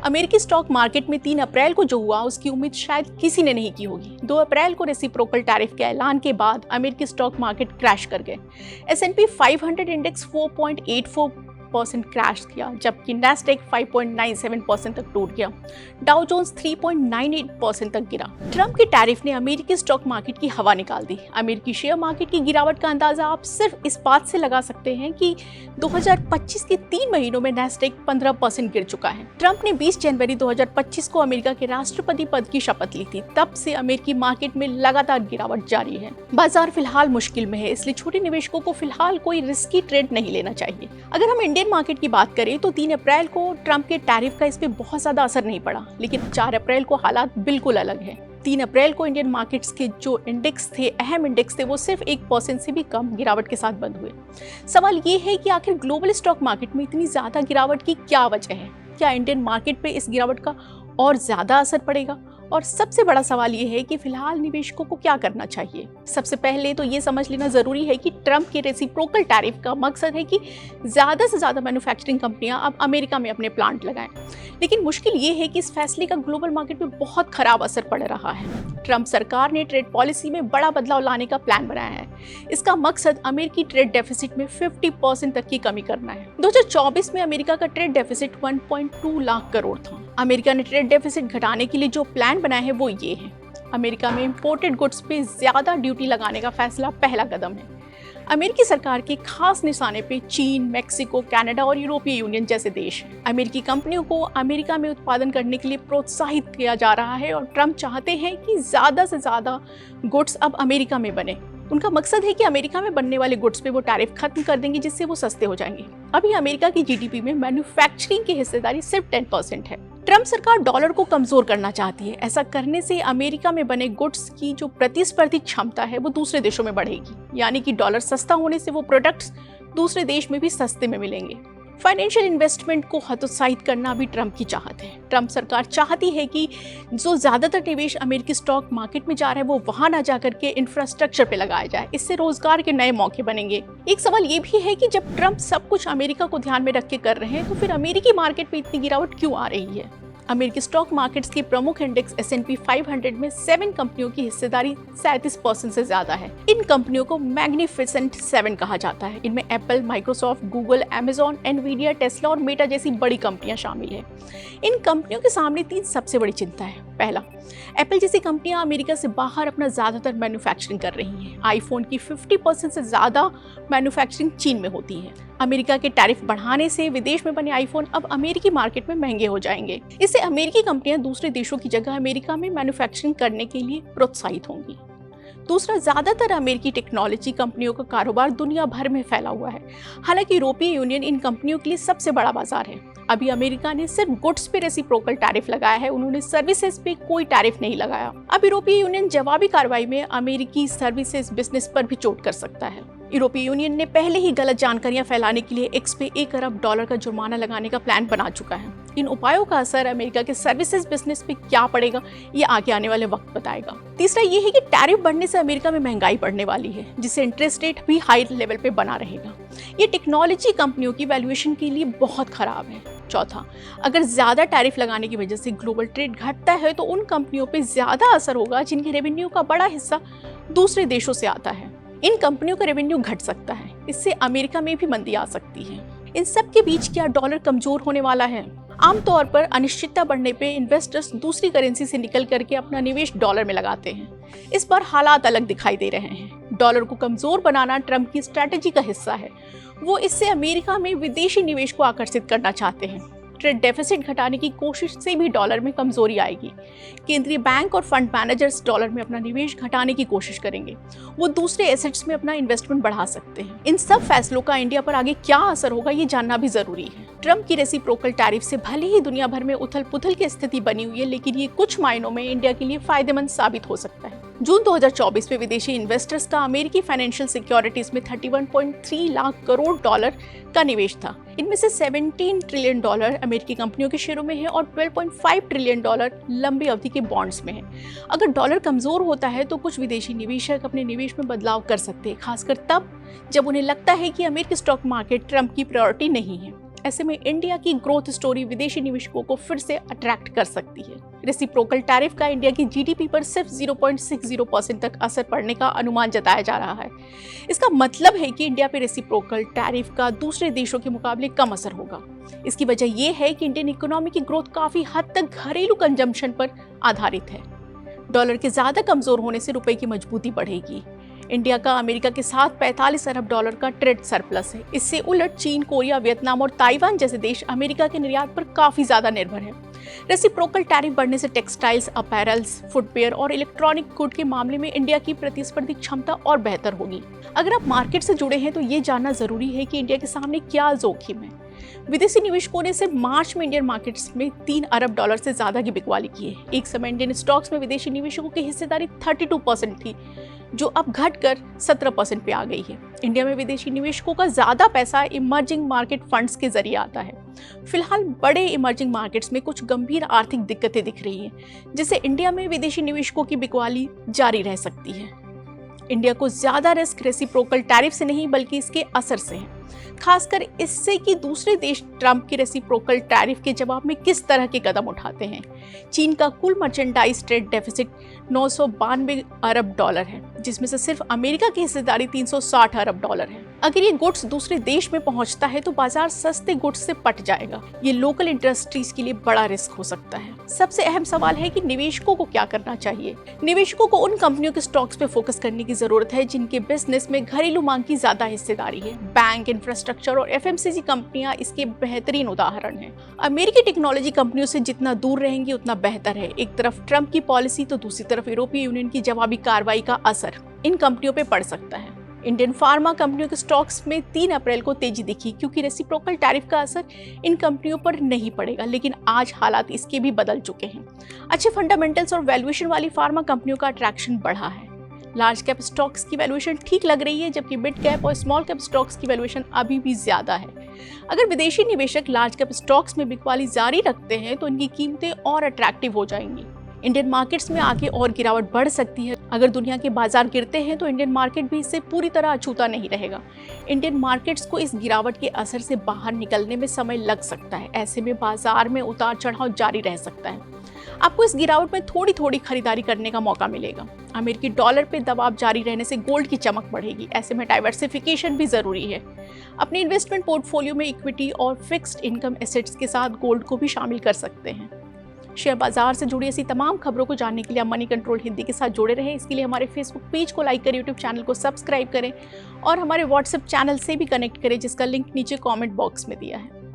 अमेरिकी stock market में 3 अप्रैल को जो हुआ उसकी उम्मीद शायद किसी ने नहीं की होगी। 2 अप्रैल को रेसिप्रोकल टैरिफ के ऐलान के बाद अमेरिकी स्टॉक मार्केट क्रैश कर गए। S&P 500 इंडेक्स 4.84% क्रैश किया, जबकि नैस्डैक 5.97% तक टूट गया। डाउ जोन्स 3.98% तक गिरा। ट्रंप के टैरिफ ने अमेरिकी स्टॉक मार्केट की हवा निकाल दी। अमेरिकी शेयर मार्केट की गिरावट का अंदाजा आप सिर्फ इस बात से लगा सकते हैं कि 2025 के 3 महीनों में नैस्डैक 15% गिर चुका है। ट्रंप ने 20 जनवरी 2025 को अमेरिका के राष्ट्रपति पद की शपथ ली थी। तब से अमेरिकी मार्केट में लगातार गिरावट जारी है। बाजार फिलहाल मुश्किल में है, इसलिए छोटे निवेशकों को फिलहाल कोई रिस्की ट्रेड नहीं लेना चाहिए। अगर हम इंडियन मार्केट की बात करें तो 3 अप्रैल को ट्रंप के टैरिफ का इस पे बहुत ज्यादा असर नहीं पड़ा, लेकिन 4 अप्रैल को हालात बिल्कुल अलग है। 3 अप्रैल को इंडियन मार्केट्स के जो इंडेक्स थे, अहम इंडेक्स थे, वो सिर्फ 1% से भी कम गिरावट के साथ बंद हुए। सवाल ये है कि आखिर ग्लोबल स्टॉक मार्केट में इतनी ज्यादा गिरावट की क्या वजह है? क्या इंडियन मार्केट पे इस गिरावट का और ज्यादा असर पड़ेगा? और सबसे बड़ा सवाल ये है कि फिलहाल निवेशकों को क्या करना चाहिए। सबसे पहले तो ये समझ लेना जरूरी है कि ट्रंप के रेसिप्रोकल टैरिफ का मकसद है कि ज्यादा से ज्यादा मैन्युफैक्चरिंग कंपनियां अब अमेरिका में अपने प्लांट लगाएं। लेकिन मुश्किल ये है कि इस फैसले का ग्लोबल मार्केट में बहुत खराब असर पड़ रहा है। ट्रंप सरकार ने ट्रेड पॉलिसी में बड़ा बदलाव लाने का प्लान बनाया है। इसका मकसद अमेरिकी ट्रेड डेफिसिट में 50% तक की कमी करना है। 2024 में अमेरिका का ट्रेड डेफिसिट 1.2 लाख करोड़ था। अमेरिका ने ट्रेड डेफिसिट घटाने के लिए जो प्लान बनाया है वो ये है। अमेरिका में इंपोर्टेड गुड्स पे ज्यादा ड्यूटी लगाने का फैसला पहला कदम है। अमेरिकी सरकार के खास निशाने पे चीन, मेक्सिको, कनाडा और यूरोपीय यूनियन जैसे देश हैं। अमेरिकी कंपनियों को अमेरिका में उत्पादन करने के लिए प्रोत्साहित किया जा रहा है और ट्रंप चाहते हैं कि ज्यादा से ज्यादा गुड्स अब अमेरिका में बने। उनका मकसद है कि अमेरिका में बनने वाले गुड्स पे वो टैरिफ खत्म कर देंगे, जिससे वो सस्ते हो जाएंगे। अभी अमेरिका की जीडीपी में मैन्युफैक्चरिंग की हिस्सेदारी सिर्फ 10% है। ट्रंप सरकार डॉलर को कमजोर करना चाहती है। ऐसा करने से अमेरिका में बने गुड्स की जो प्रतिस्पर्धी क्षमता है वो दूसरे देशों में बढ़ेगी, यानी कि डॉलर सस्ता होने से वो प्रोडक्ट्स दूसरे देश में भी सस्ते में मिलेंगे। फाइनेंशियल इन्वेस्टमेंट को हतोत्साहित करना भी ट्रंप की चाहत है। ट्रंप सरकार चाहती है कि जो ज्यादातर निवेश अमेरिकी स्टॉक मार्केट में जा रहा है वो वहां ना जाकर के इंफ्रास्ट्रक्चर पे लगाया जाए। इससे रोजगार के नए मौके बनेंगे। एक सवाल ये भी है कि जब ट्रंप सब कुछ अमेरिका को ध्यान में रख के कर रहे हैं तो फिर अमेरिकी मार्केट में इतनी गिरावट क्यों आ रही है? अमेरिकी स्टॉक मार्केट्स के प्रमुख इंडेक्स S&P 500 में 7 कंपनियों की हिस्सेदारी 37% से ज्यादा है। इन कंपनियों को मैग्निफिसेंट 7 कहा जाता है। इनमें Apple, Microsoft, Google, Amazon, Nvidia, Tesla और मेटा जैसी बड़ी कंपनियां शामिल हैं। इन कंपनियों के सामने 3 सबसे बड़ी चिंता है। पहला, एप्पल जैसी कंपनियां अमेरिका से बाहर अपना ज्यादातर मैन्युफैक्चरिंग कर रही हैं। आईफोन की 50% से ज्यादा मैन्युफैक्चरिंग चीन में होती है। अमेरिका के टैरिफ बढ़ाने से विदेश में बने आईफोन अब अमेरिकी मार्केट में महंगे हो जाएंगे। इससे अमेरिकी कंपनियां दूसरे देशों की जगह अमेरिका में मैन्युफैक्चरिंग करने के लिए प्रोत्साहित होंगी। दूसरा, ज्यादातर अमेरिकी टेक्नोलॉजी कंपनियों का कारोबार दुनिया भर में फैला हुआ है। हालांकि यूरोपीय यूनियन इन कंपनियों के लिए सबसे बड़ा बाजार है। अभी अमेरिका ने सिर्फ गुड्स पे रेसिप्रोकल टैरिफ लगाया है, उन्होंने सर्विसेज पे कोई टैरिफ नहीं लगाया। अब यूरोपीय यूनियन जवाबी कार्रवाई में अमेरिकी सर्विसेज बिजनेस पर भी चोट कर सकता है। यूरोपीय यूनियन ने पहले ही गलत जानकारियां फैलाने के लिए एक्स पे $1 अरब का जुर्माना लगाने का प्लान बना चुका है। इन उपायों का असर अमेरिका के सर्विसेज बिजनेस पे क्या पड़ेगा ये आगे आने वाले वक्त बताएगा। तीसरा ये है कि टैरिफ बढ़ने से अमेरिका में महंगाई बढ़ने वाली है, जिससे इंटरेस्ट रेट भी हाई लेवल पे बना रहेगा। ये टेक्नोलॉजी कंपनियों की वैल्यूएशन के लिए बहुत खराब है। चौथा, अगर ज्यादा टैरिफ लगाने की वजह से ग्लोबल ट्रेड घटता है तो उन कंपनियों पे ज्यादा असर होगा जिनके रेवेन्यू का बड़ा हिस्सा दूसरे देशों से आता है। इन कंपनियों का रेवेन्यू घट सकता है, इससे अमेरिका में भी मंदी आ सकती है। इन सब के बीच क्या डॉलर कमजोर होने वाला है? आमतौर पर अनिश्चितता बढ़ने पे इन्वेस्टर्स दूसरी करेंसी से निकल करके अपना निवेश डॉलर में लगाते हैं। इस बार हालात अलग दिखाई दे रहे हैं। डॉलर को कमजोर बनाना ट्रंप की स्ट्रैटेजी का हिस्सा है। वो इससे अमेरिका में विदेशी निवेश को आकर्षित करना चाहते हैं। ट्रेड डेफिसिट घटाने की कोशिश से भी डॉलर में कमजोरी आएगी। केंद्रीय बैंक और फंड मैनेजर्स डॉलर में अपना निवेश घटाने की कोशिश करेंगे। वो दूसरे एसेट्स में अपना इन्वेस्टमेंट बढ़ा सकते हैं। इन सब फैसलों का इंडिया पर आगे क्या असर होगा ये जानना भी जरूरी है। ट्रंप की रेसिप्रोकल टैरिफ से भले ही दुनिया भर में उथल पुथल की स्थिति बनी हुई है, लेकिन ये कुछ मायनों में इंडिया के लिए फायदेमंद साबित हो सकता है। जून 2024 में विदेशी इन्वेस्टर्स का अमेरिकी फाइनेंशियल सिक्योरिटीज में 31.3 लाख करोड़ डॉलर का निवेश था। इनमें से $17 ट्रिलियन अमेरिकी कंपनियों के शेयरों में है और $12.5 ट्रिलियन लंबी अवधि के बॉन्ड्स में है। अगर डॉलर कमजोर होता है तो कुछ विदेशी निवेशक अपने निवेश में बदलाव कर सकते हैं, खासकर तब जब उन्हें लगता है कि अमेरिकी स्टॉक मार्केट ट्रंप की प्रायोरिटी नहीं है। ऐसे में इंडिया की ग्रोथ स्टोरी विदेशी निवेशकों को फिर से अट्रैक्ट कर सकती है। रेसिप्रोकल टैरिफ का इंडिया की जीडीपी पर सिर्फ 0.60% तक असर पड़ने का अनुमान जताया जा रहा है। इसका मतलब है कि इंडिया पे रेसिप्रोकल टैरिफ का दूसरे देशों के मुकाबले कम असर होगा। इसकी वजह यह है कि इंडियन इकोनॉमी की ग्रोथ काफी हद तक घरेलू कंजम्पशन पर आधारित है। डॉलर के ज्यादा कमजोर होने से रुपए की मजबूती बढ़ेगी। इंडिया का अमेरिका के साथ 45 अरब डॉलर का ट्रेड सरप्लस है। इससे उलट चीन, कोरिया, वियतनाम और ताइवान जैसे देश अमेरिका के निर्यात पर काफी ज्यादा निर्भर है। रेसिप्रोकल टैरिफ बढ़ने से टेक्सटाइल्स, अपैरल्स, फुटवेयर और इलेक्ट्रॉनिक गुड के मामले में इंडिया की प्रतिस्पर्धी क्षमता और बेहतर होगी। अगर आप मार्केट से जुड़े हैं तो ये जानना जरूरी है कि इंडिया के सामने क्या जोखिम है। विदेशी निवेशकों ने सिर्फ मार्च में इंडियन मार्केट्स में 3 अरब डॉलर से ज्यादा की बिकवाली की है। एक समय इंडियन स्टॉक्स में विदेशी निवेशकों की हिस्सेदारी 32% थी, जो अब घटकर 17% पे आ गई है। इंडिया में विदेशी निवेशकों का ज्यादा पैसा इमर्जिंग मार्केट फंड्स के जरिए आता है। फिलहाल बड़े इमर्जिंग मार्केट्स में कुछ गंभीर आर्थिक दिक्कतें दिख रही हैं, जिससे इंडिया में विदेशी निवेशकों की बिकवाली जारी रह सकती है। इंडिया को ज्यादा रिस्क रेसिप्रोकल टैरिफ से नहीं बल्कि इसके असर से है, खासकर इससे कि दूसरे देश ट्रंप के रेसिप्रोकल टैरिफ के जवाब में किस तरह के कदम उठाते हैं। चीन का कुल मर्चेंडाइज ट्रेड डेफिसिट 992 अरब डॉलर है, जिसमें से सिर्फ अमेरिका की हिस्सेदारी 360 अरब डॉलर है। अगर ये गुड्स दूसरे देश में पहुंचता है तो बाजार सस्ते गुड्स से पट जाएगा। ये लोकल इंडस्ट्रीज के लिए बड़ा रिस्क हो सकता है। सबसे अहम सवाल है कि निवेशकों को क्या करना चाहिए। निवेशकों को उन कंपनियों के स्टॉक्स पे फोकस करने की जरूरत है जिनके बिजनेस में घरेलू मांग की ज्यादा हिस्सेदारी है। बैंक, इंफ्रास्ट्रक्चर और एफएमसीजी कंपनियां इसके बेहतरीन उदाहरण हैं। अमेरिकी टेक्नोलॉजी कंपनियों से जितना दूर रहेंगे उतना बेहतर है। एक तरफ ट्रंप की पॉलिसी तो दूसरी तरफ यूरोपीय यूनियन की जवाबी कार्रवाई का असर इन कंपनियों पे पड़ सकता है। इंडियन फार्मा कंपनियों के स्टॉक्स में 3 अप्रैल को तेजी दिखी क्योंकि रेसिप्रोकल टैरिफ का असर इन कंपनियों पर नहीं पड़ेगा, लेकिन आज हालात इसके भी बदल चुके हैं। अच्छे फंडामेंटल्स और वैल्यूएशन वाली फार्मा कंपनियों का अट्रैक्शन बढ़ा है। लार्ज कैप स्टॉक्स की वैल्यूएशन ठीक लग रही है, जबकि मिड कैप और स्मॉल कैप स्टॉक्स की वैल्यूएशन अभी भी ज्यादा है। अगर विदेशी निवेशक लार्ज कैप स्टॉक्स में बिकवाली जारी रखते हैं तो इनकी कीमतें और अट्रैक्टिव हो जाएंगी। इंडियन मार्केट्स में आगे और गिरावट बढ़ सकती है। अगर दुनिया के बाजार गिरते हैं तो इंडियन मार्केट भी इससे पूरी तरह अछूता नहीं रहेगा। इंडियन मार्केट्स को इस गिरावट के असर से बाहर निकलने में समय लग सकता है। ऐसे में बाजार में उतार चढ़ाव जारी रह सकता है। आपको इस गिरावट में थोड़ी थोड़ी खरीदारी करने का मौका मिलेगा। अमेरिकी डॉलर पे दबाव जारी रहने से गोल्ड की चमक बढ़ेगी। ऐसे में डाइवर्सिफिकेशन भी जरूरी है। अपने इन्वेस्टमेंट पोर्टफोलियो में इक्विटी और फिक्स्ड इनकम एसेट्स के साथ गोल्ड को भी शामिल कर सकते हैं। शेयर बाजार से जुड़ी ऐसी तमाम खबरों को जानने के लिए आप मनी कंट्रोल हिंदी के साथ जुड़े रहें। इसके लिए हमारे फेसबुक पेज को लाइक करें, यूट्यूब चैनल को सब्सक्राइब करें और हमारे व्हाट्सएप चैनल से भी कनेक्ट करें, जिसका लिंक नीचे कमेंट बॉक्स में दिया है।